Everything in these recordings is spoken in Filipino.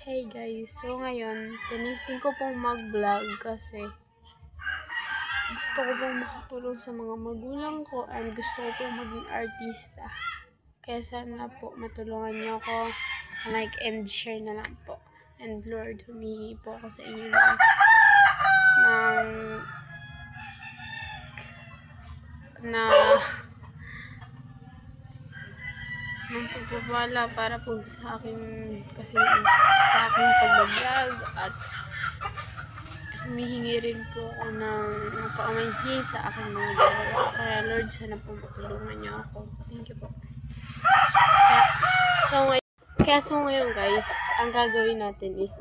Hey guys, so ngayon, tinesting ko pong mag-vlog kasi gusto ko pong makatulong sa mga magulang ko and gusto ko pong maging artista. Kaya sana po matulungan niyo ako, like and share na lang po. And Lord, humihingi po ako sa inyo ng pagpapala para po sa akin kasi sa aking pag-vlog at humihingi rin po ako ng napakamanhin sa aking mga ginawa. Kaya Lord, sana po matulungan niyo ako. Thank you po. So ngayon guys, ang gagawin natin is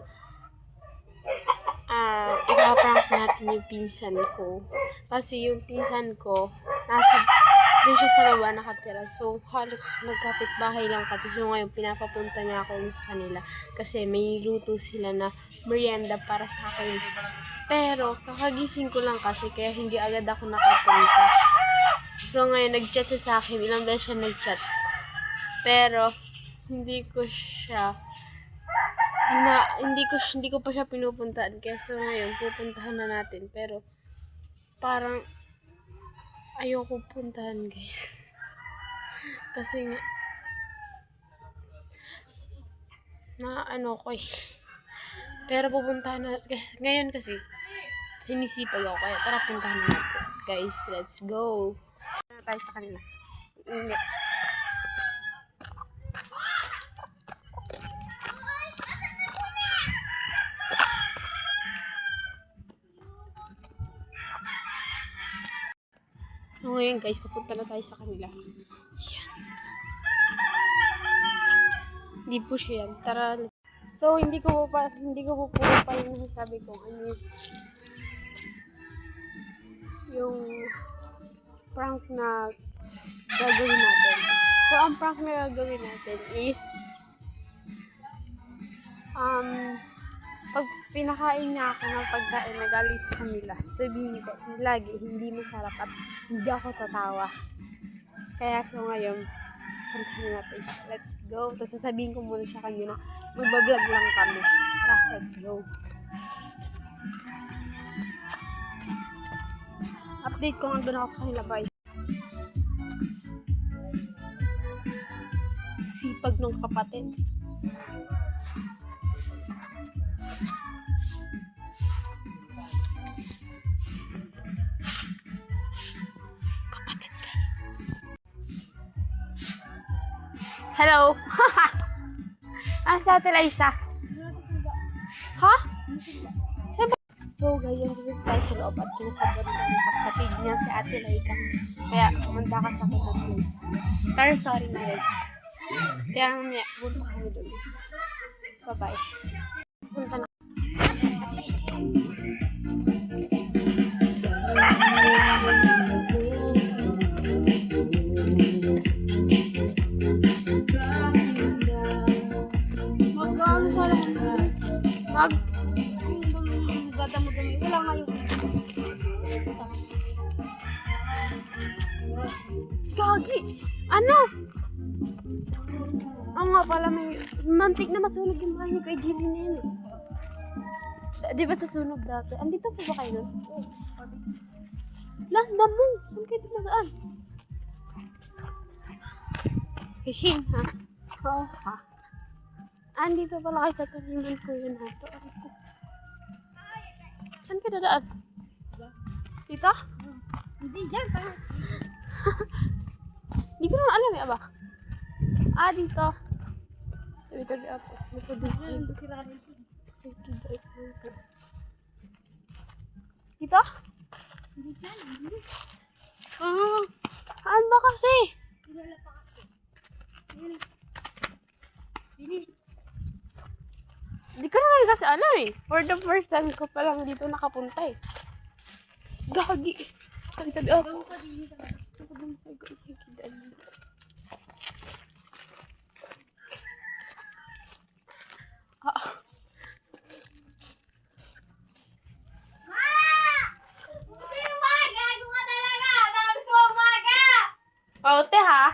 ipaprank natin yung pinsan ko. Kasi yung pinsan ko, doon siya sa baba nakatira. So, halos magkapit-bahay lang kami. So, ngayon, pinapapunta niya ako sa kanila. Kasi may luto sila na merienda para sa akin. Pero, kakagising ko lang kasi, kaya hindi agad ako nakapunta. So, ngayon, nag-chat siya sa akin. Ilang beses siya nag-chat. Pero, hindi ko pa siya pinupuntahan. Kaya, so, ngayon, pupuntahan na natin. Pero, parang, ayoko puntahan guys. Kasi nga, ko eh. Pero pupuntahan natin. Ngayon kasi, sinisipag ako. Kaya tara puntahan natin. Guys, let's go. Tayo sa kanila. Init. So, ngayon guys, papunta na tayo sa kanila. Ayan. Hindi po siya yan. Tara. So, hindi ko po pa yung nasasabi ko ano yung prank na gagawin natin. So, ang prank na gagawin natin is pag pinakain niya ako ng pagkain na galing sa kanila, sabihin ko lagi hindi masarap at hindi ako tatawa. Kaya so ngayon, puntahan natin. Let's go. Tapos sasabihin ko muna siya kanina, magbablog lang kami. Tara, let's go. Update ko nga doon ako sa kanila, bye. Sipag ng kapatid. Hello! Sa Ate Liza? Ha? So, ganyan din tayo sa loob at kinasabot ng kapatid niya si Ate Liza. Kaya, kumanda ka sa kapatid. Pero sorry na rin. Kaya mamaya, punta kami doon. Bye-bye. Punta na. Gadamo-dami. Wala nga yung Gagi! Ano? Oo nga pala, may mantik na masunog yung bahay ni kay Jilly na yun. Di ba sa sunog dati? Andito po ba kayo nun? Landa mo! Saan kayo dumadaan? Fishing, ha? Oo, ha? Andito pala kayo tataniman ko yun, ha? Saan ka dadaan? Dito? Hindi, dyan. Hindi ko naman alam eh, aba. Dito. Dito, dito. Dito? Hindi dyan. Saan ba kasi? Dinala pa kasi. Hindi ko naman kasi alam eh. For the first time ko pa lang dito nakapunta eh. Gagi. Tabi ako. Paute ha?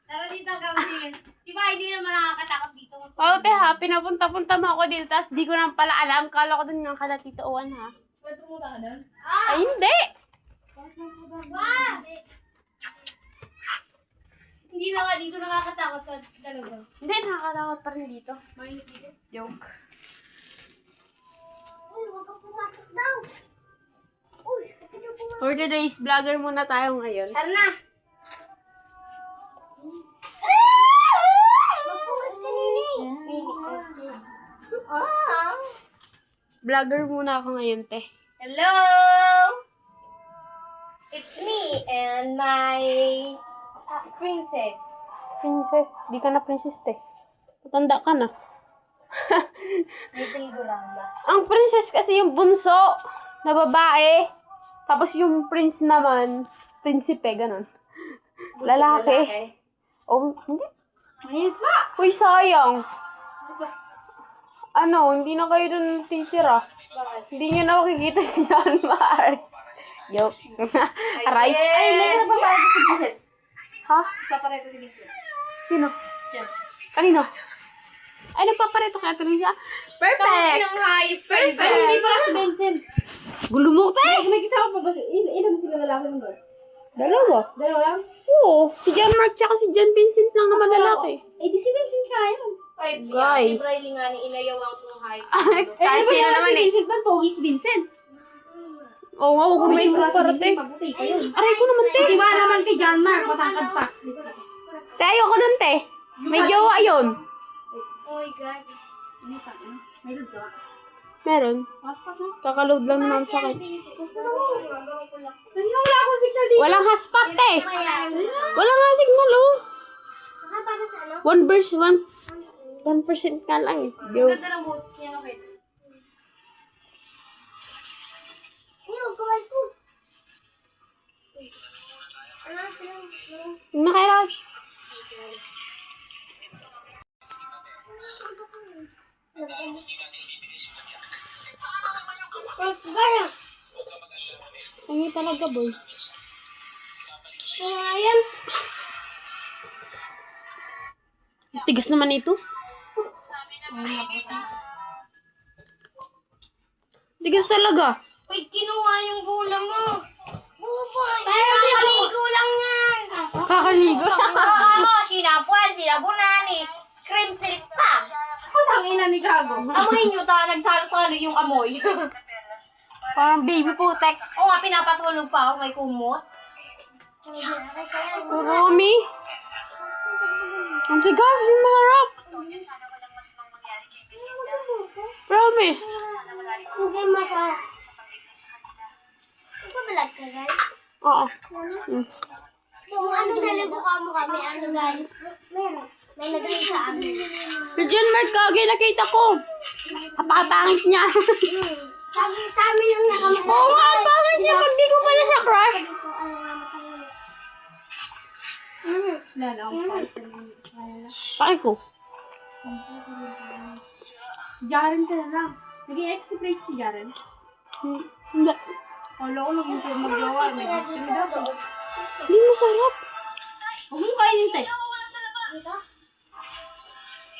Tara dito gawin. Di ba hindi naman nakakatakot dito? Paute te ha, pinapunta-punta mo ako dito, tapos di ko na pala alam. Kala ko dun nga kala Tito Owan ha. Ba't pumunta ka doon? Ay, hindi! Hindi na nga dito nakakatakot talaga. Hindi, nakakatakot pa rin dito. Mainit dito. Joke. Uy, huwag ka pumasok daw. Uy, huwag ka pumasok. For today's vlogger muna tayo ngayon. Tara na. Magpumas ka, Nini. Vlogger muna ako ngayon, te. Hello! It's me and my princess. Princess, di ka na princess, te. Matanda ka na. May trigo lang ba? Ang princess kasi yung bunso na babae. Tapos yung prince naman, prinsipe, ganun. Lalaki. Oh, hindi. Mayit pa! Uy, sayang. Ano, hindi na kayo dun titira. Bakit? Hindi nyo na makikita si John Mark. Joke. Aray. Ay, may napapareto si Vincent. Ha? Napapareto si Vincent. Sino? Yes. Kanino? Ay, nagpapareto kaya Teresa. Perfect! Ang hype. Perfect. Ay, hindi pala si Vincent. Gulumok tayo. May kasama pa ba? Ilan sila lalaki ng doon? Dalawa. Dalawa lang? Oo. Si John Mark tsaka si John Vincent lang naman lalaki. Eh, di si Vincent kaya. Ay, Guy. si Briley nga ni inayawang kong hype. Kahit sino naman eh. Vincent doon, pogi si Vincent. Oo nga, huwag mo may parate. Mabuti pa yun. Aray ko naman, te. Di ba naman kay John Mark, matangkad pa. Te, ayoko nun, te. May jowa yun. Oh my God. Ano ka? May load ka? Meron. Kakaload lang naman sa akin. Wala akong signal dito. Walang hotspot, te. Wala nga signal, oh. Nakataga sa ano? 1% ka lang. Joke. Ganda ng boses niya, no, Pet? Ayun, kumain po. Ano sila? Nakailan. Gaya. Ang talaga, boy. Ayan. Tigas naman ito. Tigas talaga. Uy, kinuha yung gula mo. Buboy. Kakaligo lang yan. Kakaligo. Sinabunan eh. Cream silk pa. Ang ina ni Gago. Amoy nyo ta, nagsalo-salo yung amoy. Parang baby putek. Oo nga, pinapatulog pa ako, may kumot. Romy. Ang tigas, yung masarap. Promise. Hindi masarap. Nagbabalag ka, guys? Oo. Kung ano naligo ka mo kami, ano guys? Meron. May nagay sa amin. Si John Mark, kagay nakita ko. Kapapangit niya. Sa amin yung nakamukha. Oo nga, pangit niya pag di ko pala siya crush. Pakay ko. Jaren sila lang. Naging ex-surprise si Jaren. Hindi. Kala ko naging siya mag-jowa. May gusto niya daw. Hindi masarap. Huwag mo kainin, te.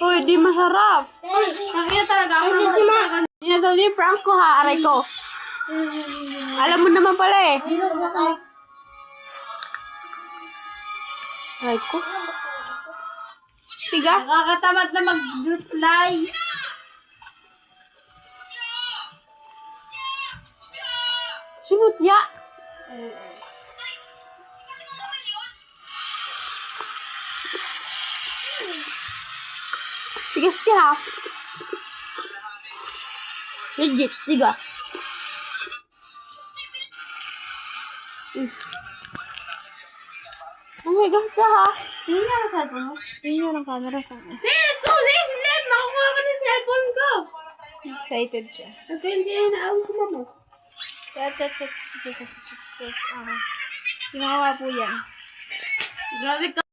Uy, di masarap. Nakina talaga ako ng Sinatuloy yung prank ko ha, aray ko. Alam mo naman pala eh. Aray ko. Tiga. Nakakatamad na mag-reply. Sinutya. Tigas siya ha. Legit, tigas. Oh my God ka ha. Tingnan nga sa cellphone mo. Tingnan ang camera ko. Dito! Dito! Makukuha ka ng cellphone ko! Excited siya. Kasi hindi na ako mo. Chat. Ginawa po yan. Grabe ka.